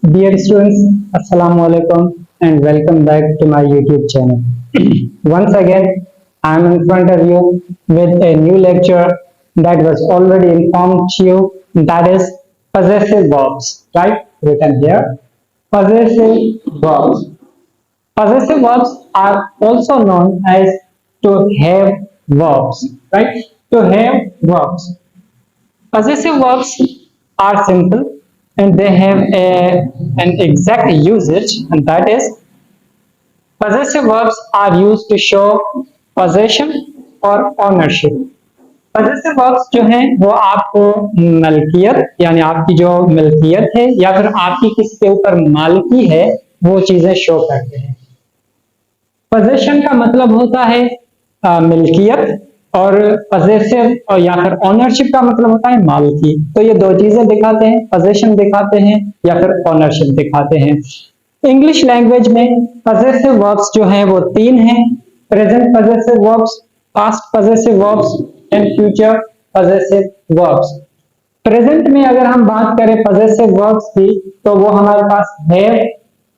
Dear students, Assalamu alaikum and welcome back to my YouTube channel. Once again, I am in front of you with a new lecture that was already informed to you, that is possessive verbs, right? Written here. Possessive verbs. Possessive verbs are also known as to have verbs, right? To have verbs. Possessive verbs are simple and they have an exact usage, and that is possessive verbs are used to show possession or ownership. Possessive verbs जो हैं वो आपको मलकियत यानी आपकी जो मिल्कियत है या फिर आपकी किसी के ऊपर मालिकी है वो चीजें शो करते हैं। पोजेशन का मतलब होता है मिल्कियत, और पजेसिव और या फिर ओनरशिप का मतलब होता है मालिकी। तो ये दो चीजें दिखाते हैं, पोजेशन दिखाते हैं या फिर ओनरशिप दिखाते हैं। इंग्लिश लैंग्वेज में पजेसिव वर्ब्स जो हैं वो तीन हैं: present possessive verbs, past possessive verbs and future possessive verbs. Present में अगर हम बात करें पजेसिव वर्ब्स की तो वो हमारे पास हैव,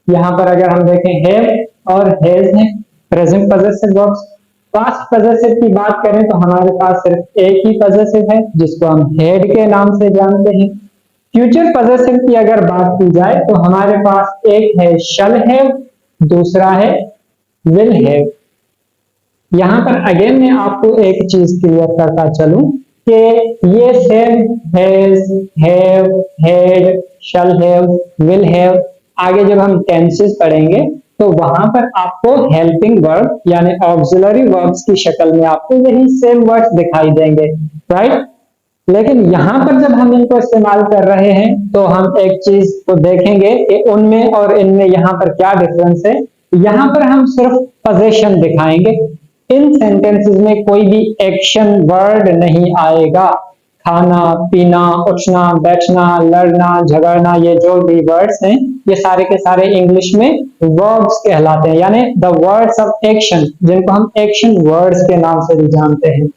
यहाँ पर अगर हम देखें हैव और हैज है present possessive verbs. Past possessive की बात करें तो हमारे पास सिर्फ एक ही पजेसिव है जिसको हम हैड के नाम से जानते हैं। फ्यूचर पजेसिव की अगर बात की जाए तो हमारे पास एक है शल हैव, दूसरा है विल हैव। यहाँ पर अगेन मैं आपको एक चीज क्लियर करता चलूं कि ये same has, have, had, shall have, will have, आगे जब हम टेंसेस पढ़ेंगे तो वहां पर आपको हेल्पिंग वर्ब यानी ऑक्सिलरी वर्ब्स की शक्ल में आपको यही सेम वर्ड्स दिखाई देंगे, राइट। लेकिन यहाँ पर जब हम इनको इस्तेमाल कर रहे हैं तो हम एक चीज को देखेंगे कि उनमें और इनमें यहाँ पर क्या डिफरेंस है। यहाँ पर हम सिर्फ पोजेशन दिखाएंगे, इन सेंटेंसेस में कोई भी एक्शन वर्ड नहीं आएगा। खाना, पीना, उठना, बैठना, लड़ना, झगड़ना, ये जो भी वर्ड्स हैं ये सारे के सारे इंग्लिश में वर्ब्स कहलाते हैं, यानी द वर्ड्स ऑफ एक्शन, जिनको हम एक्शन वर्ड्स के नाम से भी जानते हैं।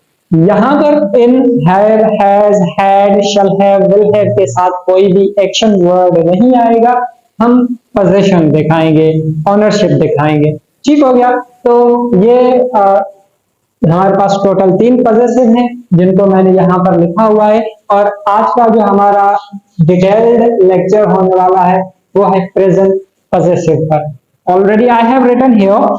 यहाँ पर in have, has, had, shall have, will have के साथ कोई भी एक्शन वर्ड नहीं आएगा। हम पोजेशन दिखाएंगे, ओनरशिप दिखाएंगे। ठीक हो गया। तो ये हमारे पास टोटल तीन पजेसिव हैं जिनको मैंने यहाँ पर लिखा हुआ है, और आज का जो हमारा डिटेल्ड लेक्चर होने वाला है वो है प्रेजेंट पजेसिव पर। Already I have written here.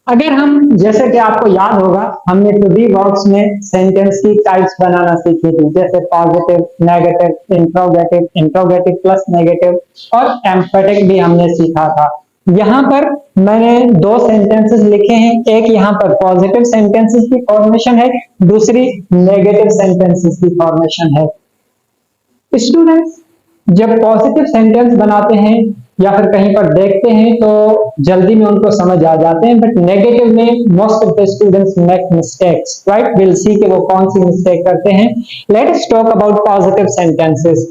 अगर हम, जैसे कि आपको याद होगा, हमने टू बी वर्ब्स में सेंटेंस की टाइप्स बनाना सीखी थी, जैसे positive, negative, interrogative, interrogative plus negative, और एम्फेटिक भी हमने सीखा था। यहाँ पर मैंने दो सेंटेंसेस लिखे हैं, एक यहाँ पर पॉजिटिव सेंटेंसेस की फॉर्मेशन है, दूसरी नेगेटिव सेंटेंसेस की फॉर्मेशन है। स्टूडेंट्स जब पॉजिटिव सेंटेंस बनाते हैं या फिर कहीं पर देखते हैं तो जल्दी में उनको समझ आ जाते हैं, बट नेगेटिव में most of the students make mistakes, right. Will see कि वो कौन सी मिस्टेक करते हैं। Let us talk about positive sentences.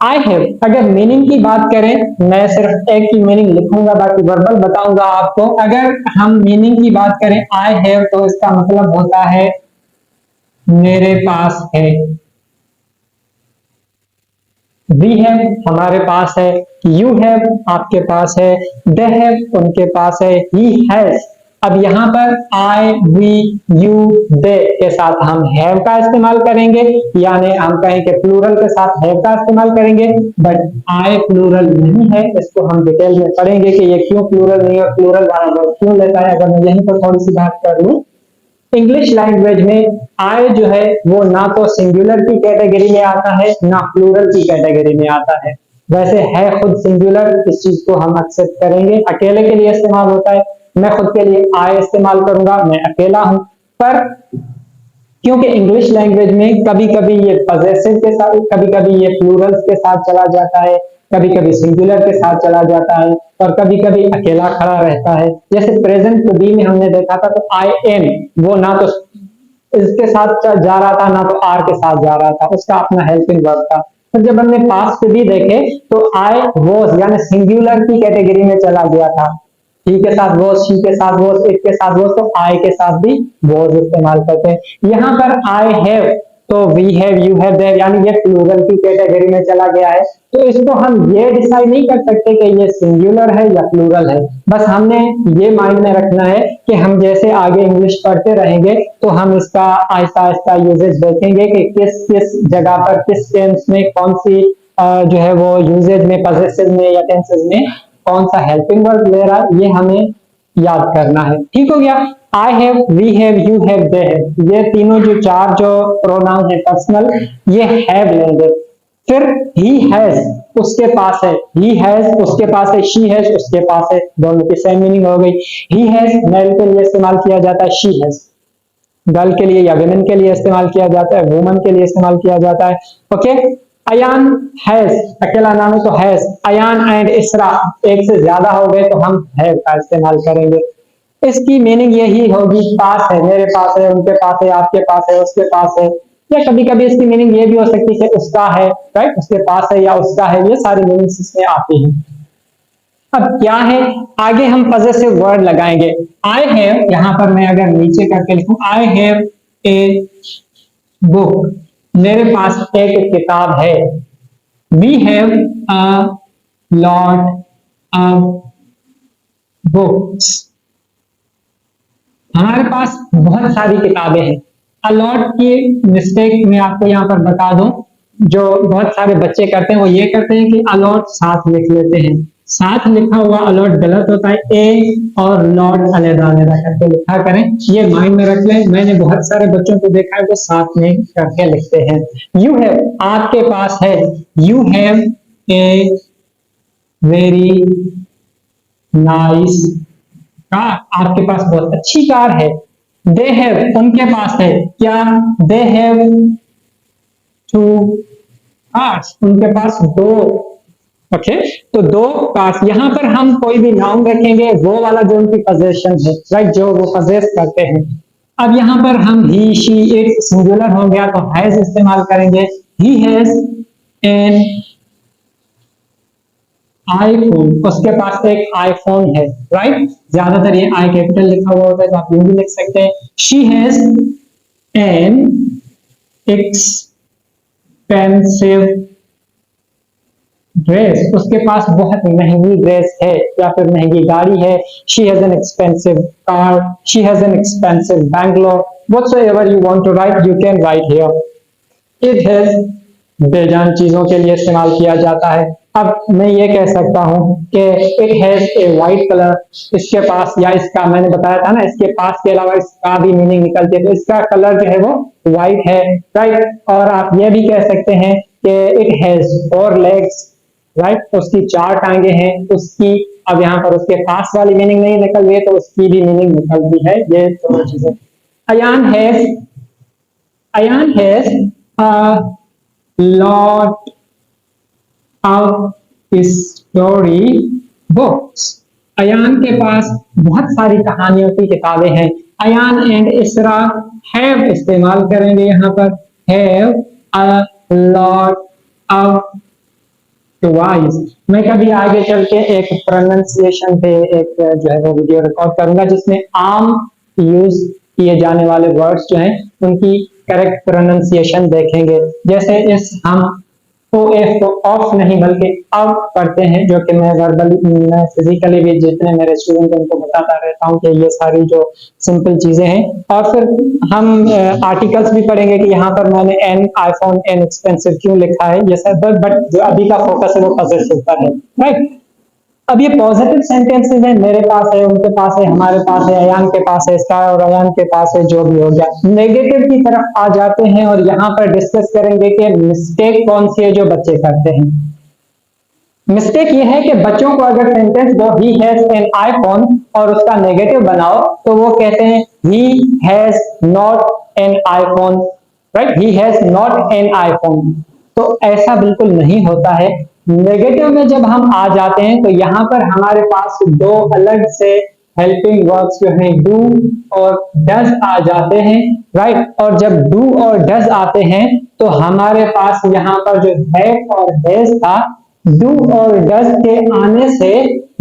I have, अगर मीनिंग की बात करें, मैं सिर्फ एक की मीनिंग लिखूंगा, बाकी वर्बल बताऊंगा आपको। अगर हम मीनिंग की बात करें आई हैव तो इसका मतलब होता है मेरे पास है। वी हैव हमारे पास है, यू हैव आपके पास है, दे हैव उनके पास है, ही हैज। अब यहाँ पर आई, वी, यू, दे के साथ हम हैव का इस्तेमाल करेंगे, यानी हम कहें कि प्लूरल के साथ हैव का इस्तेमाल करेंगे, बट आई प्लूरल नहीं है। इसको हम डिटेल में पढ़ेंगे कि ये क्यों प्लूरल नहीं है, प्लूरल वाला वर्ड क्यों लेता है। अगर मैं यहीं पर थोड़ी सी बात कर लूं, इंग्लिश लैंग्वेज में आई जो है वो ना तो सिंगुलर की कैटेगरी में आता है ना प्लूरल की कैटेगरी में आता है। वैसे है खुद सिंगुलर, इस चीज को हम एक्सेप्ट करेंगे, अकेले के लिए इस्तेमाल होता है। मैं खुद के लिए आई इस्तेमाल करूंगा, मैं अकेला हूं। पर क्योंकि इंग्लिश लैंग्वेज में कभी कभी ये पजेसिव के साथ, कभी कभी ये प्लूरल्स के साथ चला जाता है, कभी कभी सिंगुलर के साथ चला जाता है, और कभी कभी अकेला खड़ा रहता है। जैसे प्रेजेंट टू बी में हमने देखा था तो आई एम, वो ना तो इसके साथ जा रहा था ना तो आर के साथ जा रहा था, उसका अपना हेल्पिंग वर्ब था। तो जब हमने पास्ट टू बी देखे तो आई वॉज यानी सिंगुलर की कैटेगरी में चला गया था। ही के साथ वॉज, शी के साथ वॉज, इट के साथ वॉज, तो आई के साथ भी वॉज इस्तेमाल करते हैं। यहाँ पर आई हैव तो we have, you have, there, यानी ये प्लूरल की कैटेगरी में चला गया है। तो इसको हम ये डिसाइड नहीं कर सकते कि ये सिंगुलर है या प्लूरल है। बस हमने ये माइंड में रखना है कि हम जैसे आगे इंग्लिश पढ़ते रहेंगे तो हम इसका आहिस्ता आहिस्ता यूजेज देखेंगे कि किस किस जगह पर, किस टेंस में कौन सी जो है वो यूजेज में, पजेसिव में या टेंसेज में कौन सा हेल्पिंग वर्ब ले रहा है, ये हमें याद करना है। ठीक हो गया। I have, we have, you have, they have, ये तीनों जो चार जो प्रोनाउन है पर्सनल, ये हैव लेंगे। फिर ही हैज, उसके पास है, ही हैज उसके पास है, शी हैज उसके पास है, दोनों की सेम मीनिंग हो गई। ही हैज मेल के लिए इस्तेमाल किया जाता है, शी हैज गर्ल के लिए या विमेन के लिए इस्तेमाल किया जाता है, वुमन के लिए इस्तेमाल किया जाता है। ओके। अयान हैज, अकेला नाम है तो हैज। अयान एंड इसरा, एक से ज्यादा हो गए तो हम हैव का इस्तेमाल करेंगे। इसकी मीनिंग यही होगी, पास है, मेरे पास है, उनके पास है, आपके पास है, उसके पास है। या कभी कभी इसकी मीनिंग ये भी हो सकती है कि उसका है, राइट, उसके पास है या उसका है, ये सारी मीनिंग्स इसमें आती हैं। अब क्या है, आगे हम पजेसिव वर्ड लगाएंगे। आई हैव, यहां पर मैं अगर नीचे करके लिखूं, आई हैव ए बुक, मेरे पास एक किताब है। We have a lot of books, हमारे पास बहुत सारी किताबें हैं। अलॉट की मिस्टेक मैं आपको यहाँ पर बता दूं, जो बहुत सारे बच्चे करते हैं वो ये करते हैं कि अलॉट साथ लिख लेते हैं। साथ लिखा हुआ अलॉट गलत होता है, ए और लॉट अलग अलग करके लिखा करें, ये माइंड में रख लें। मैंने बहुत सारे बच्चों को देखा है वो साथ में करके लिखते हैं। यू हैव, आपके पास है, you have a very nice car, आपके पास बहुत अच्छी कार है। दे हैव, उनके पास है, क्या, दे हैव टू कार्स, उनके पास दो। ओके, तो दो कार्स, यहां पर हम कोई भी नाउन रखेंगे, वो वाला जो उनकी पोजेशन है, राइट, जो वो पोजेस करते हैं। अब यहां पर हम ही, शी, इट सिंगुलर हो गया तो हैज इस्तेमाल करेंगे। ही हैज एन आईफोन, उसके पास एक आईफोन है, राइट, ज्यादातर ये आई कैपिटल लिखा हुआ होता है तो आप ये भी लिख सकते हैं। She has an expensive dress, उसके पास बहुत महंगी ड्रेस है या फिर महंगी गाड़ी है। She has an expensive car, she has an expensive bungalow, whatsoever you want to write you can write here. It has, बेजान चीजों के लिए इस्तेमाल किया जाता है। अब मैं ये कह सकता हूं कि it has a white colour, इसके पास या इसका, मैंने बताया था ना, इसके पास के अलावा इसका भी मीनिंग निकलती है, तो इसका कलर जो है वो व्हाइट है, राइट। और आप ये भी कह सकते हैं कि इट हैज 4 legs, राइट, उसकी 4 टांगे हैं उसकी। अब यहाँ पर उसके पास वाली मीनिंग नहीं निकल रही है तो उसकी भी मीनिंग निकलती है, ये दोनों चीजें। Ayaan has, Ayaan has lot of story books, Ayaan के पास बहुत सारी कहानियों की किताबें हैं। अयान एंड इसरा हैव इस्तेमाल करेंगे यहाँ पर, हैव a lot of टवाइस। मैं कभी आगे चल के एक प्रोनाउंसिएशन पे एक जो है वो वीडियो रिकॉर्ड करूंगा जिसमें आम यूज किए जाने वाले वर्ड्स जो हैं उनकी करेक्ट प्रोनाउंसिएशन देखेंगे। जैसे इस हम ओ एफ को ऑफ नहीं बल्कि अब पढ़ते हैं, जो कि मैं वर्बली, मैं फिजिकली भी जितने मेरे स्टूडेंट हैं उनको बताता रहता हूँ कि ये सारी जो सिंपल चीजें हैं। और फिर हम आर्टिकल्स भी पढ़ेंगे कि यहाँ पर मैंने एन आईफोन एन एक्सपेंसिव क्यों लिखा है, ये सब, बट जो अभी का फोकस है वो पॉजिटिव पर है, राइट। अब ये पॉजिटिव सेंटेंसेस हैं, मेरे पास है, उनके पास है, हमारे पास है, अयान के पास है, इसका और अयान के पास है, जो भी हो गया। नेगेटिव की तरफ आ जाते हैं और यहाँ पर डिस्कस करेंगे कि मिस्टेक कौन सी है जो बच्चे करते हैं। मिस्टेक ये है कि बच्चों को अगर सेंटेंस दो ही हैज एन आईफोन और उसका नेगेटिव बनाओ तो वो कहते हैं he has not an iPhone, right, he has not an iPhone. तो ऐसा बिल्कुल नहीं होता है। नेगेटिव में जब हम आ जाते हैं तो यहाँ पर हमारे पास दो अलग से हेल्पिंग वर्ब्स जो हैं डू और डज आ जाते हैं, राइट। और जब डू और डज आते हैं तो हमारे पास यहाँ पर जो हैव और हैज था, डू और डज के आने से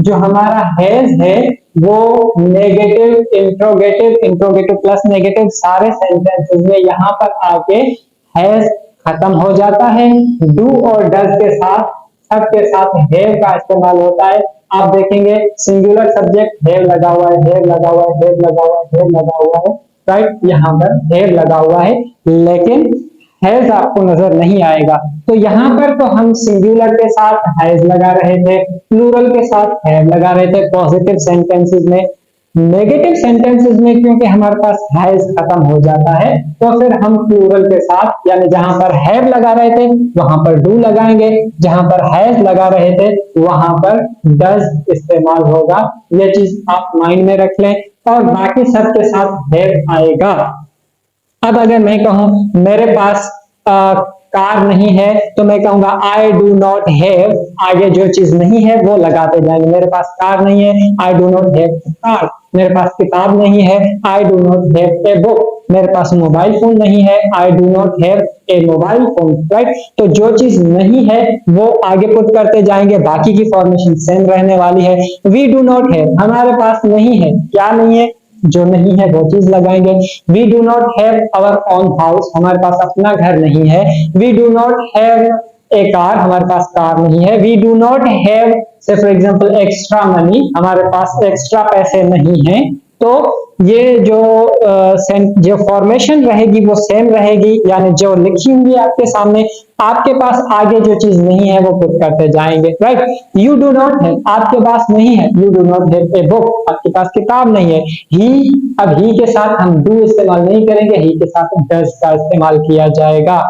जो हमारा हैज है वो negative, interrogative, interrogative plus negative सारे सेंटेंसेस में यहाँ पर आके हैज खत्म हो जाता है। डू और डज के साथ, सबके साथ हैव का इस्तेमाल होता है। आप देखेंगे सिंगुलर सब्जेक्ट हैव लगा हुआ है, हैव लगा हुआ है, हैव लगा हुआ है, हैव लगा हुआ है, राइट, यहाँ पर हैव लगा हुआ है, लेकिन हैज आपको नजर नहीं आएगा। तो यहाँ पर तो हम सिंगुलर के साथ हैज लगा रहे थे, प्लूरल के साथ हैव लगा रहे थे पॉजिटिव सेंटेंसेस में। नेगेटिव सेंटेंसेस में क्योंकि हमारे पास हैज खत्म हो जाता है, तो फिर हम प्लूरल के साथ, यानी जहां पर हैव लगा रहे थे वहां पर डू लगाएंगे, जहां पर हैज लगा रहे थे वहां पर डज इस्तेमाल होगा। यह चीज आप माइंड में रख लें, और बाकी सबके साथ हैव आएगा। अब अगर मैं कहूं मेरे पास कार नहीं है, तो मैं कहूंगा आई डू नॉट हैव, आगे जो चीज नहीं है वो लगाते जाएंगे। मेरे पास कार नहीं है, I do not have car. मेरे पास किताब नहीं है, I do not have a book. मेरे पास मोबाइल फोन नहीं है, I do not have A mobile phone, right. तो जो चीज नहीं है वो आगे पुट करते जाएंगे, बाकी की फॉर्मेशन सेम रहने वाली है। वी डू नॉट हैव, हमारे पास नहीं है, क्या नहीं है, जो नहीं है वो चीज लगाएंगे। We do not have our own house, हमारे पास अपना घर नहीं है। We do not have a car, हमारे पास कार नहीं है। We do not have say for example extra money, हमारे पास एक्स्ट्रा पैसे नहीं है। तो ये जो फॉर्मेशन रहेगी वो सेम रहेगी, यानी जो लिखी हुई है आपके सामने, आपके पास आगे जो चीज नहीं है वो पुट करते जाएंगे, right. You do not have, आपके पास नहीं है, you do not have a book, आपके पास किताब नहीं है। ही, अब ही के साथ हम डू इस्तेमाल नहीं करेंगे, ही के साथ डज का इस्तेमाल किया जाएगा।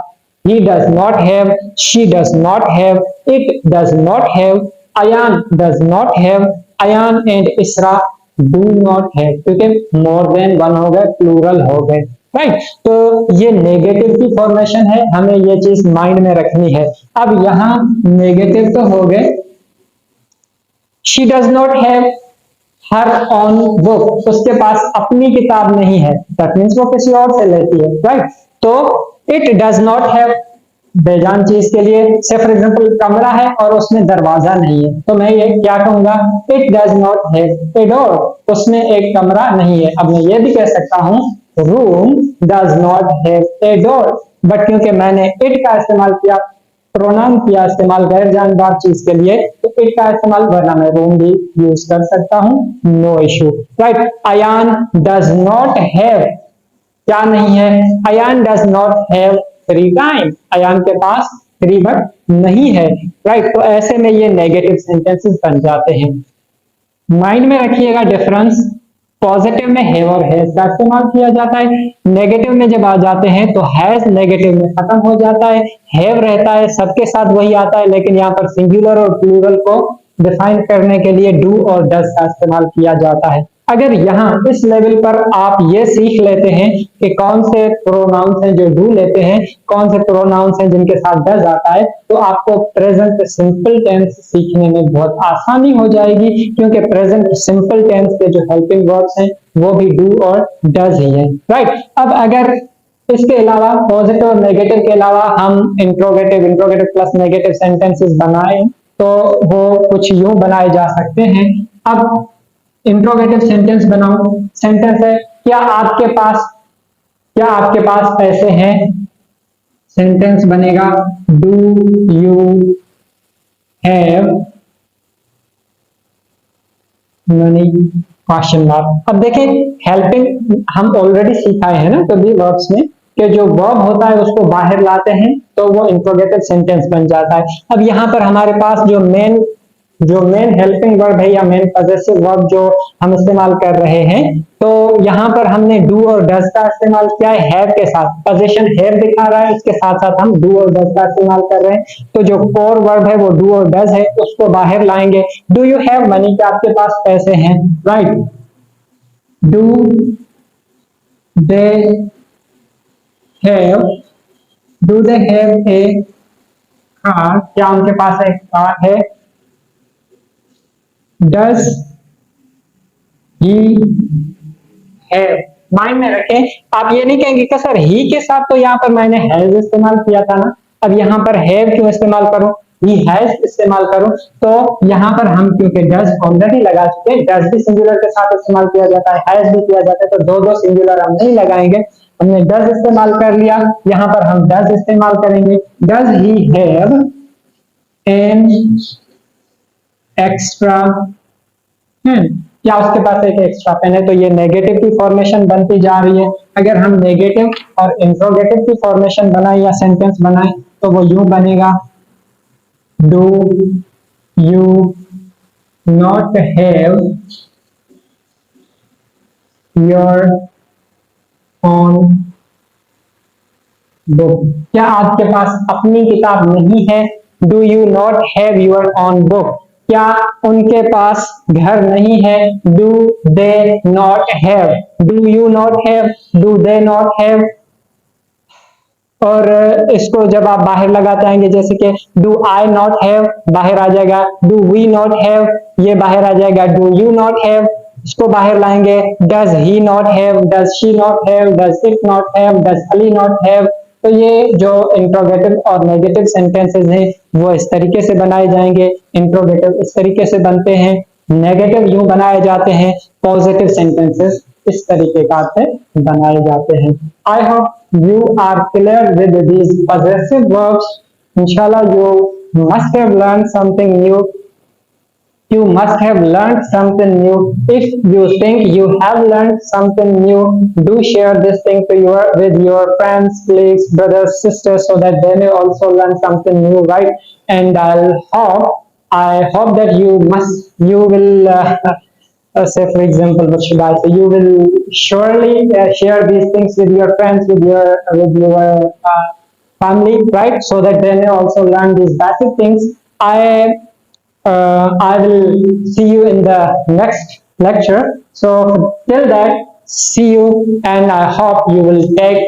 He does not have, she does not have, it does not have, Ayan does not have, Ayan and Isra do not have, क्योंकि more than one हो गए, प्लूरल हो गए, राइट। तो ये नेगेटिव की फॉर्मेशन है, हमें ये चीज माइंड में रखनी है। अब यहां नेगेटिव तो हो गए, she does not have her own book, उसके पास अपनी किताब नहीं है, दैट मीन्स वो किसी और से लेती है, राइट। तो इट डज नॉट हैव, बेजान चीज के लिए, से फॉर एग्जांपल कमरा है और उसमें दरवाजा नहीं है, तो मैं ये क्या कहूंगा, it does not have a door, उसमें एक कमरा नहीं है। अब मैं ये भी कह सकता हूं room does not have a door, but क्योंकि मैंने इट का इस्तेमाल किया, प्रोनाउन किया इस्तेमाल गैर जानदार चीज के लिए, तो इट का इस्तेमाल, वरना मैं रूम भी यूज कर सकता हूं, no issue, right. Ayaan does not have, क्या नहीं है, Ayaan does not have free time, Ayaan के पास फ्री वक्त नहीं है, राइट। तो ऐसे में ये नेगेटिव सेंटेंसेस बन जाते हैं। माइंड में रखिएगा डिफरेंस, पॉजिटिव में हैव और हैज का इस्तेमाल किया जाता है, नेगेटिव में जब आ जाते हैं तो हैज नेगेटिव में खत्म हो जाता है, हैव रहता है, सबके साथ वही आता है, लेकिन यहाँ पर सिंगुलर और प्लूरल को डिफाइन करने के लिए डू और डज का इस्तेमाल किया जाता है। अगर यहाँ इस लेवल पर आप ये सीख लेते हैं कि कौन से प्रोनाउंस हैं जो डू लेते हैं, कौन से प्रोनाउंस हैं जिनके साथ डज आता है, तो आपको प्रेजेंट सिंपल टेंस सीखने में बहुत आसानी हो जाएगी, क्योंकि प्रेजेंट सिंपल टेंस के जो हेल्पिंग वर्ब्स हैं वो भी डू और डज ही है, राइट। अब अगर इसके अलावा पॉजिटिव और नेगेटिव के अलावा हम इंट्रोगेटिव प्लस नेगेटिव सेंटेंसेस बनाए, तो वो कुछ यूं बनाए जा सकते हैं। अब इंट्रोगेटिव सेंटेंस बनाओ, सेंटेंस है क्या आपके पास पैसे हैं, सेंटेंस बनेगा do you have money, question mark. अब देखें हेल्पिंग हम ऑलरेडी सिखाए हैं ना कभी वर्ब्स में, कि जो वर्ब होता है उसको बाहर लाते हैं तो वो इंट्रोगेटिव सेंटेंस बन जाता है। अब यहाँ पर हमारे पास जो मेन हेल्पिंग वर्ब है या मेन पॉजेसिव वर्ब जो हम इस्तेमाल कर रहे हैं, तो यहाँ पर हमने डू और डज का इस्तेमाल किया है हैव के साथ, पोजीशन हैव दिखा रहा है, इसके साथ साथ हम डू और डज का इस्तेमाल कर रहे हैं। तो जो कोर वर्ब है वो डू और डज है, उसको बाहर लाएंगे। डू यू हैव मनी, क्या आपके पास पैसे हैं, right. Do they have a car, क्या उनके पास एक कार है। डज ही हैव, माइंड में रखें, आप ये नहीं कहेंगे कि सर ही के साथ तो यहाँ पर मैंने हैज इस्तेमाल किया था ना, अब यहाँ पर हैव क्यों इस्तेमाल करूं, ही हैज इस्तेमाल करूं। तो यहाँ पर हम क्योंकि डज ऑलरेडी लगा चुके हैं, डज भी सिंगुलर के साथ इस्तेमाल किया जाता है, हैज भी किया जाता है, तो दो सिंगुलर हम नहीं लगाएंगे, हमने डज इस्तेमाल कर लिया, यहाँ पर हम डज इस्तेमाल करेंगे। Does he have an extra pen, क्या उसके पास एक एक्स्ट्रा पेन है? तो ये नेगेटिव की फॉर्मेशन बनती जा रही है। अगर हम नेगेटिव और इंट्रोगेटिव की फॉर्मेशन बनाए या सेंटेंस बनाए तो वो यूं बनेगा, do you not have your own book, क्या आपके पास अपनी किताब नहीं है? Do you not have your own book, क्या उनके पास घर नहीं है? Do they not have, do you not have, do they not have. और इसको जब आप बाहर लगाते आएंगे, जैसे कि डू आई नॉट हैव बाहर आ जाएगा, डू वी नॉट हैव ये बाहर आ जाएगा, डू यू नॉट हैव इसको बाहर लाएंगे, does he not have, does she not have, does it not have, does Ali not have. तो ये जो इंट्रोगेटिव और नेगेटिव सेंटेंसेस हैं वो इस तरीके से बनाए जाएंगे, इंट्रोगेटिव इस तरीके से बनते हैं, नेगेटिव यूं बनाए जाते हैं, पॉजिटिव सेंटेंसेस इस तरीके का से बनाए जाते हैं। I hope you are clear with these possessive verbs. इंशाल्लाह you must have learned something new. You must have learned something new. If you think you have learned something new, do share this thing to with your friends, colleagues, brothers, sisters, so that they may also learn something new, right? And I hope that you will say, for example, what should I say? You will surely share these things with your friends, with your family, right? So that they may also learn these basic things. I will see you in the next lecture. So till that, see you, and I hope you will take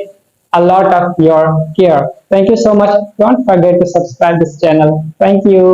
a lot of your care. Thank you so much. Don't forget to subscribe this channel. Thank you.